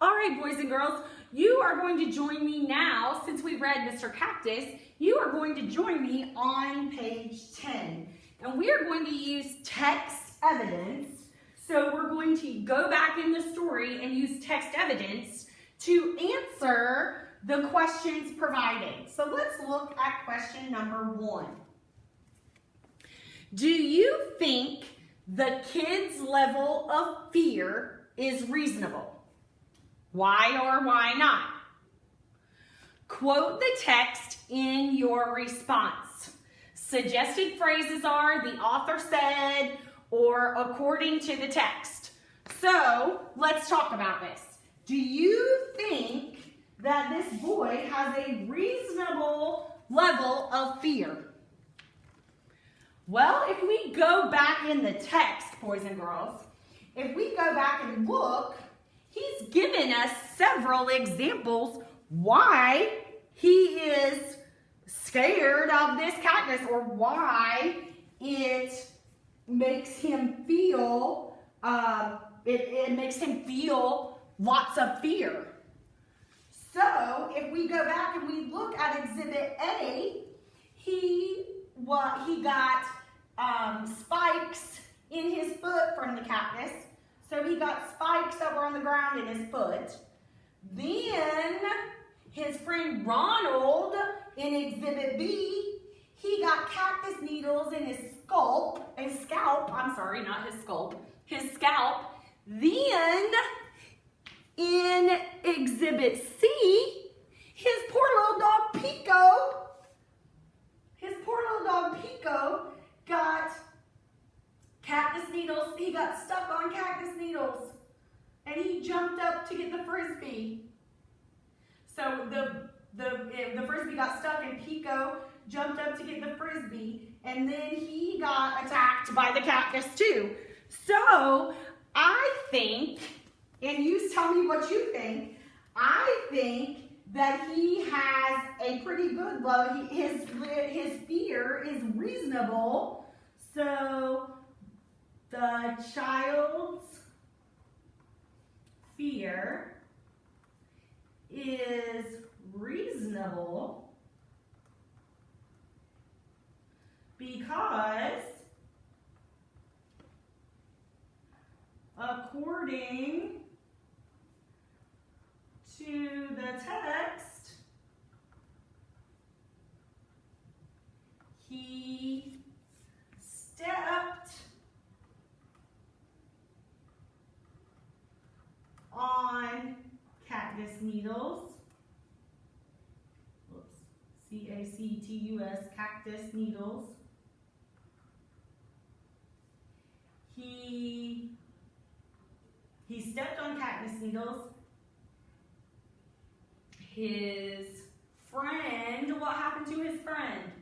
All right, boys and girls, you are going to join me now, since we read Mr. Cactus, you are going to join me on page 10. And we are going to use text evidence. So we're going to go back in the story and use text evidence to answer the questions provided. So let's look at question number 1. Do you think the kid's level of fear is reasonable? Why or why not? Quote the text in your response. Suggested phrases are the author said or according to the text. So let's talk about this. Do you think that this boy has a reasonable level of fear? Well, if we go back in the text, boys and girls, if we go back and look, he's given us several examples why he is scared of this cactus or why it makes him feel, it makes him feel lots of fear. So if we go back and we look at Exhibit A, he got spikes in his foot from the cactus. So he got spikes that were on the ground in his foot. Then his friend Ronald in Exhibit B, he got cactus needles in his scalp. Then in Exhibit C, his poor little dog Pico got cactus needles. He got stuck on cactus needles and he jumped up to get the frisbee. So the frisbee got stuck and Pico jumped up to get the frisbee and then he got attacked by the cactus too. So I think, and you tell me what you think, I think that he has a pretty good level. His fear is reasonable. So the child's fear is reasonable because according to the text, he stepped on cactus needles. Whoops. C-A-C-T-U-S, cactus needles. He stepped on cactus needles. His friend, what happened to his friend?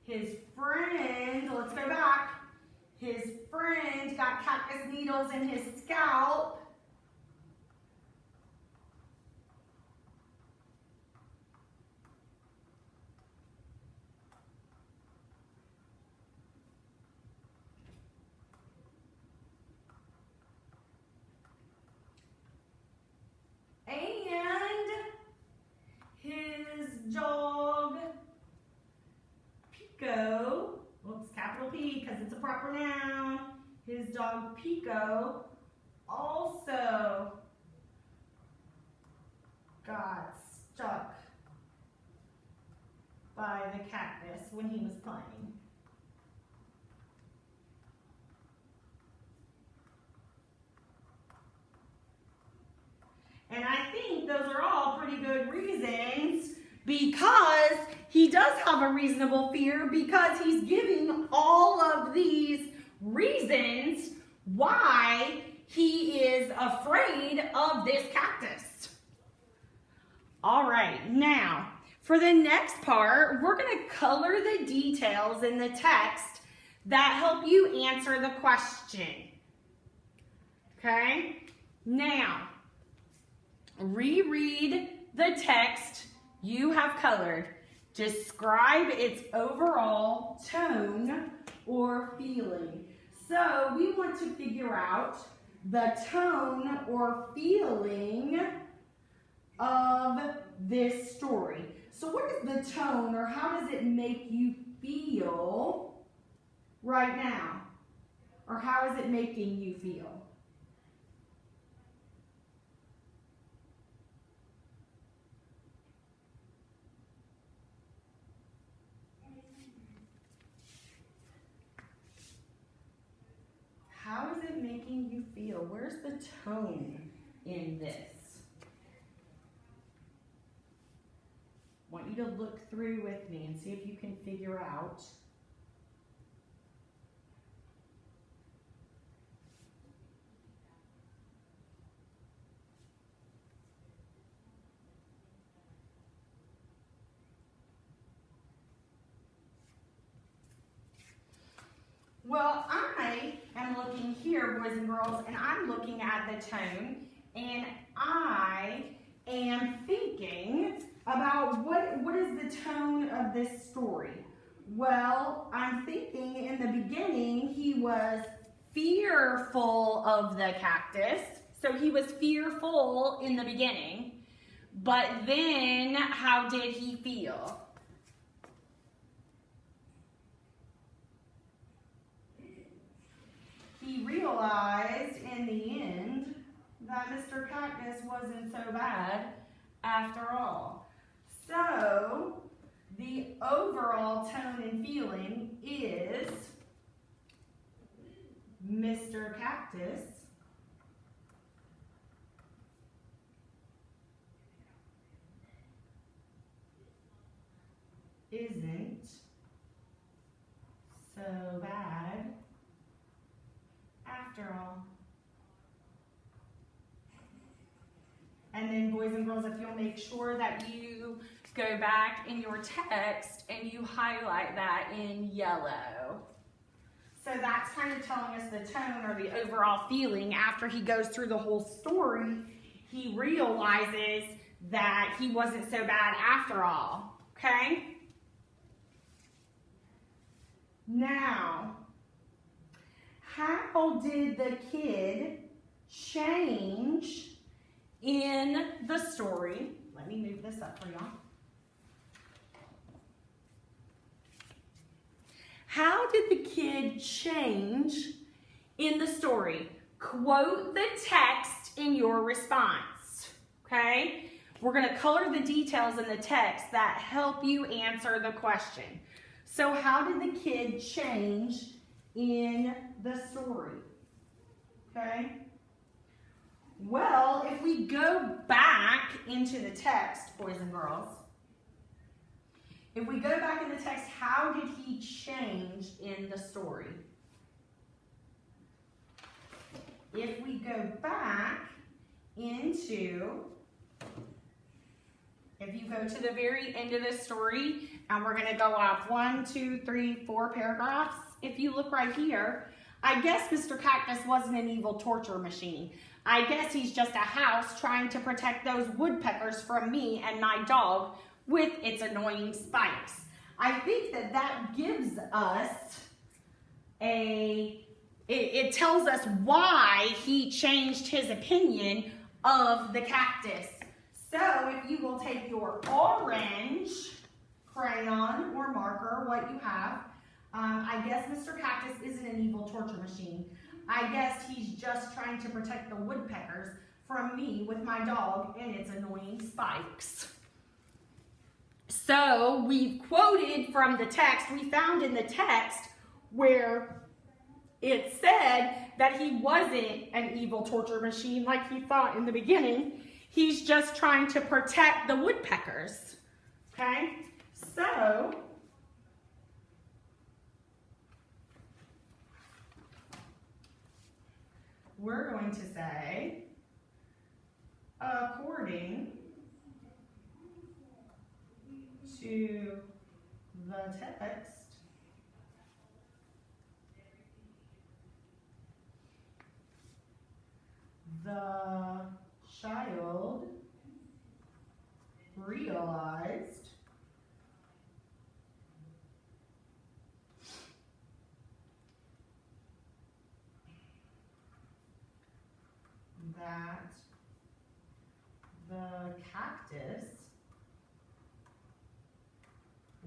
His friend, let's go back. His friend got cactus needles in his scalp. Dog Pico, oops, capital P because it's a proper noun. His dog Pico also got stuck by the cactus when he was playing. And I think those are all pretty good reasons because he does have a reasonable fear because he's giving all of these reasons why he is afraid of this cactus. All right, now for the next part, we're going to color the details in the text that help you answer the question. Okay, now reread the text you have colored. Describe its overall tone or feeling. So we want to figure out the tone or feeling of this story. So what is the tone, or how does it make you feel right now? Or how is it making you feel? How is it making you feel? Where's the tone in this? I want you to look through with me and see if you can figure out. Well, I am looking here, boys and girls, and I'm looking at the tone, and I am thinking about what is the tone of this story. Well, I'm thinking in the beginning he was fearful of the cactus, so he was fearful in the beginning, but then how did he feel? He realized in the end that Mr. Cactus wasn't so bad after all. So the overall tone and feeling is Mr. Cactus isn't so bad after all. And then, boys and girls, if you'll make sure that you go back in your text and you highlight that in yellow. So that's kind of telling us the tone or the overall feeling after he goes through the whole story. He realizes that he wasn't so bad after all, okay? Now, how did the kid change in the story? Let me move this up for y'all. How did the kid change in the story? Quote the text in your response, okay? We're going to color the details in the text that help you answer the question. So how did the kid change in the story? Okay? Well, if we go back into the text, boys and girls, if we go back in the text, how did he change in the story? If we go back into, if you go to the very end of the story, and we're going to go up 1, 2, 3, 4 paragraphs. If you look right here, I guess Mr. Cactus wasn't an evil torture machine. I guess he's just a house trying to protect those woodpeckers from me and my dog with its annoying spikes. I think that that gives us it tells us why he changed his opinion of the cactus. So if you will take your orange crayon or marker, what you have, I guess Mr. Cactus isn't an evil torture machine. I guess he's just trying to protect the woodpeckers from me with my dog and its annoying spikes. So we've quoted from the text, we found in the text where it said that he wasn't an evil torture machine like he thought in the beginning. He's just trying to protect the woodpeckers, okay? So, we're going to say, according to the text, the child realized that the cactus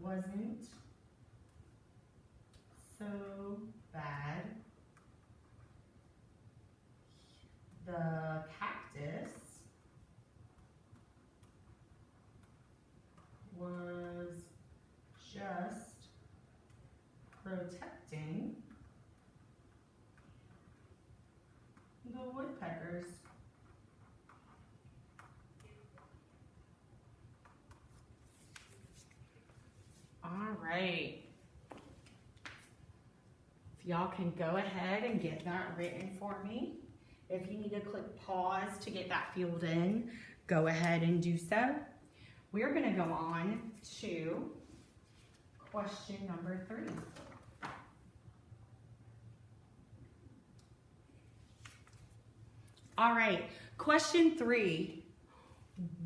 wasn't so bad. The cactus was just protecting the woodpeckers. All right. If y'all can go ahead and get that written for me. If you need to click pause to get that filled in, go ahead and do so. We're going to go on to question number 3. All right, question 3.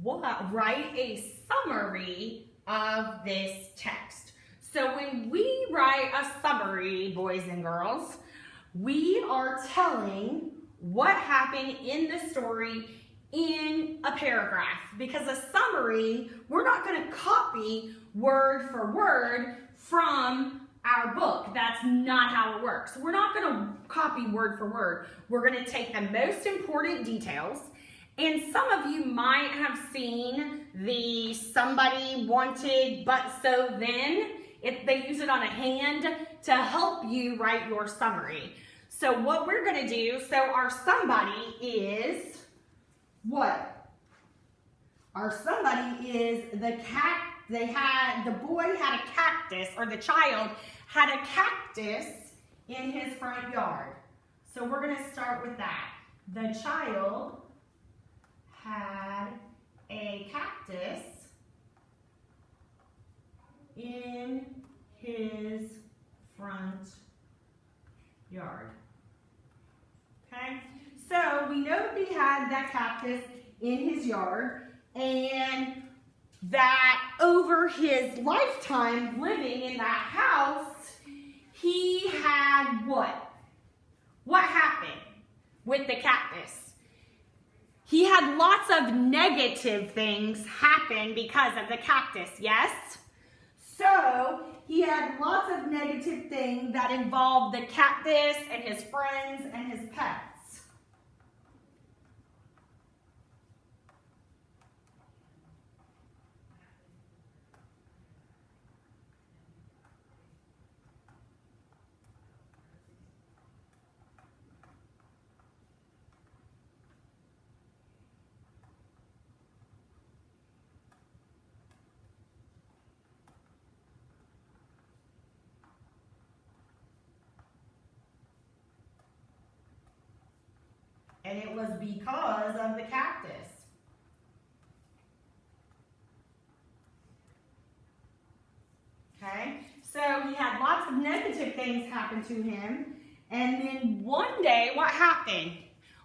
Write a summary of this text. So when we write a summary, boys and girls, we are telling what happened in the story in a paragraph, because a summary, we're not going to copy word for word from our book. That's not how it works. We're not going to copy word for word. We're going to take the most important details, and some of you might have seen the somebody wanted but so then. They use it on a hand to help you write your summary. So what we're going to do, so our somebody is what? Our somebody is the boy had a cactus, or the child had a cactus in his front yard. So we're going to start with that. The child had a cactus in his front yard. Okay, so we know that he had that cactus in his yard, and that over his lifetime living in that house, he had what? What happened with the cactus? He had lots of negative things happen because of the cactus, yes? So he had lots of negative things that involved the cactus and his friends and his pets. And it was because of the cactus. Okay, so he had lots of negative things happen to him. And then one day, what happened?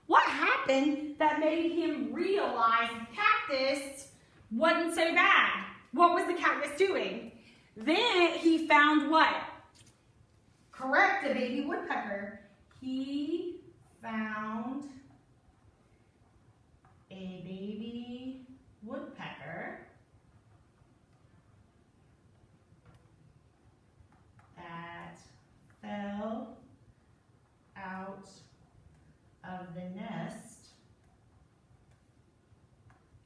What happened that made him realize the cactus wasn't so bad? What was the cactus doing? Then he found what? Correct, a baby woodpecker. He found a baby woodpecker that fell out of the nest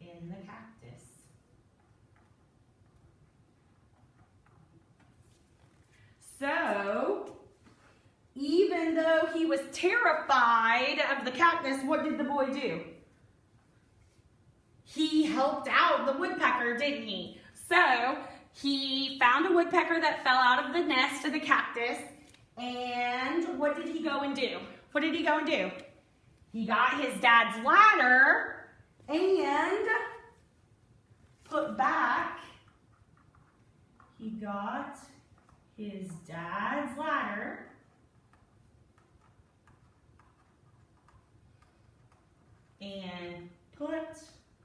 in the cactus. So, even though he was terrified of the cactus, what did the boy do? He helped out the woodpecker, didn't he? So, he found a woodpecker that fell out of the nest of the cactus, and what did he go and do? What did he go and do? He got his dad's ladder and put back, he got his dad's ladder and put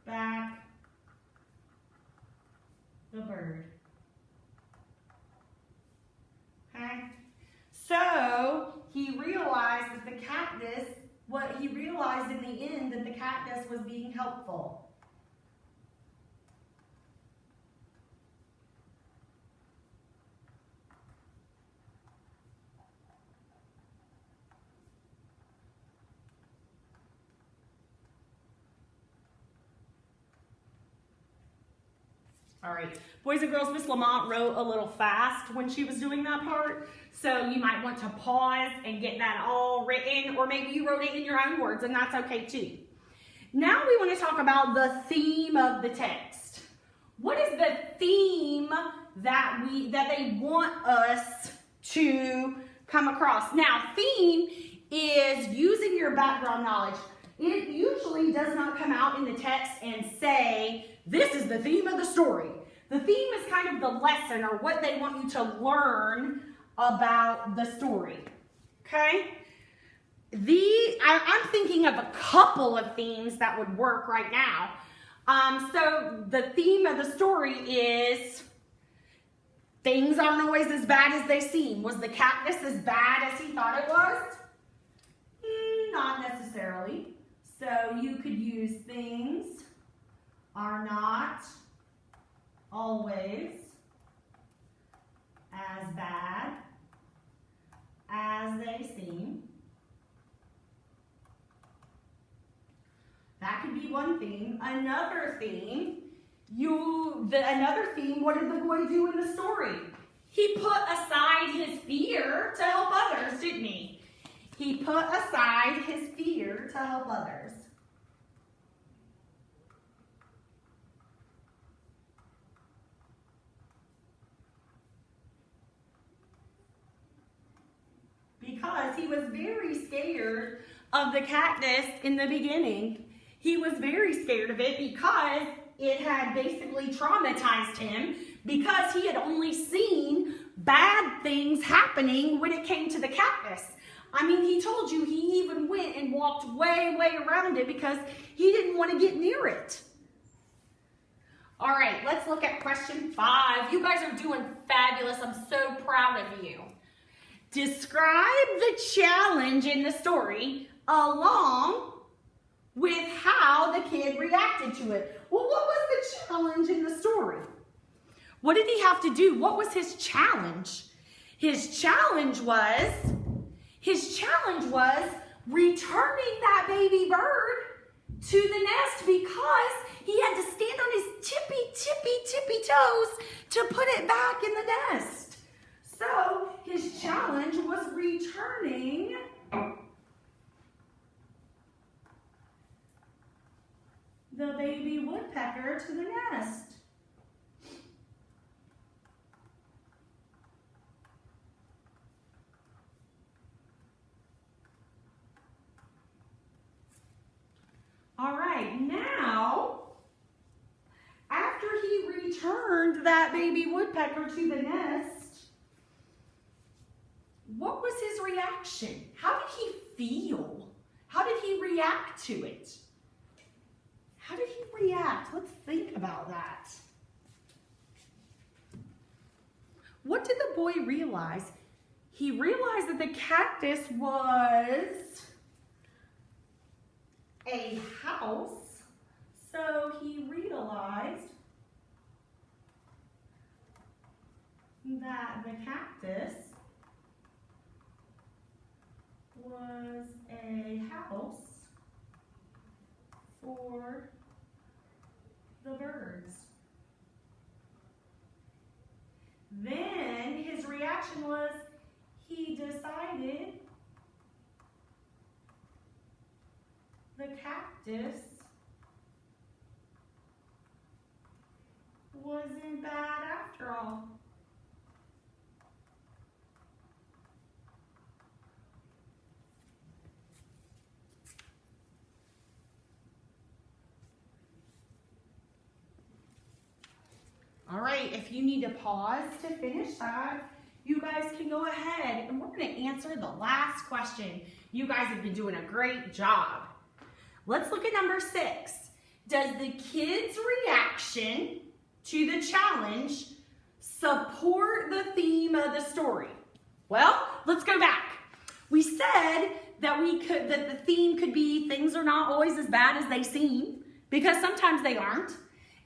back the bird. Okay? So he realized that the cactus but he realized in the end that the cactus was being helpful. All right, boys and girls, Miss Lamont wrote a little fast when she was doing that part, so you might want to pause and get that all written, or maybe you wrote it in your own words, and that's okay too. Now we want to talk about the theme of the text. What is the theme that they want us to come across? Now, theme is using your background knowledge. It usually does not come out in the text and say, this is the theme of the story. The theme is kind of the lesson or what they want you to learn about the story. Okay? I'm thinking of a couple of themes that would work right now. So the theme of the story is things aren't always as bad as they seem. Was the cactus as bad as he thought it was? Not necessarily. So you could use things are not always as bad as they seem. That could be one theme. Another theme, what did the boy do in the story? He put aside his fear to help others, didn't he? He put aside his fear to help others. Because he was very scared of the cactus in the beginning. He was very scared of it because it had basically traumatized him, because he had only seen bad things happening when it came to the cactus. I mean, he told you he even went and walked way, way around it because he didn't want to get near it. All right, let's look at question 5. You guys are doing fabulous. I'm so proud of you. Describe the challenge in the story along with how the kid reacted to it. Well, what was the challenge in the story? What did he have to do? What was his challenge? His challenge was returning that baby bird to the nest, because he had to stand on his tippy toes to put it back in the nest. So his challenge was returning the baby woodpecker to the nest. All right, now, after he returned that baby woodpecker to the nest, what was his reaction? How did he feel? How did he react to it? How did he react? Let's think about that. What did the boy realize? He realized that the cactus was a house, so he realized that the cactus was a house for the birds. Then his reaction was he decided the cactus wasn't bad after all. All right, if you need to pause to finish that, you guys can go ahead, and we're going to answer the last question. You guys have been doing a great job. Let's look at number 6. Does the kid's reaction to the challenge support the theme of the story? Well, let's go back. We said that the theme could be things are not always as bad as they seem, because sometimes they aren't.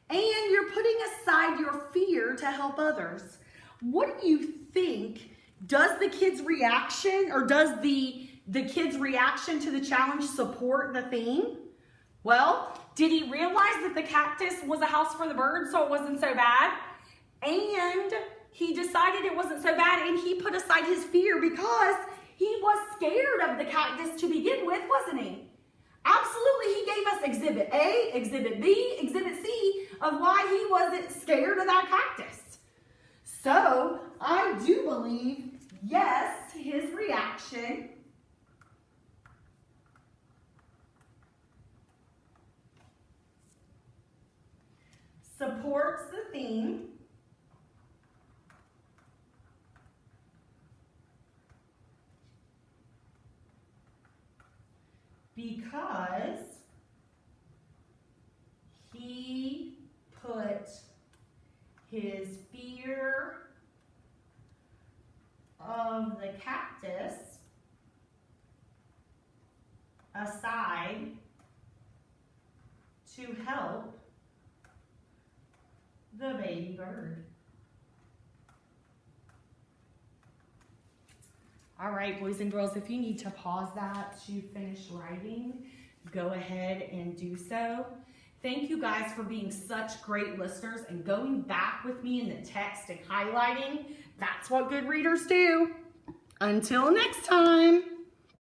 And you're putting aside your fear to help others. What do you think? Does the kid's reaction, or does the kid's reaction to the challenge support the theme? Well, did he realize that the cactus was a house for the birds, so it wasn't so bad? And he decided it wasn't so bad, and he put aside his fear because he was scared of the cactus to begin with, wasn't he? Absolutely, he gave us Exhibit A, Exhibit B, Exhibit C of why he wasn't scared of that cactus. So, I do believe, yes, his reaction supports the theme because he put his fear of the cactus aside to help the baby bird. All right, boys and girls, if you need to pause that to finish writing, go ahead and do so. Thank you guys for being such great listeners and going back with me in the text and highlighting. That's what good readers do. Until next time.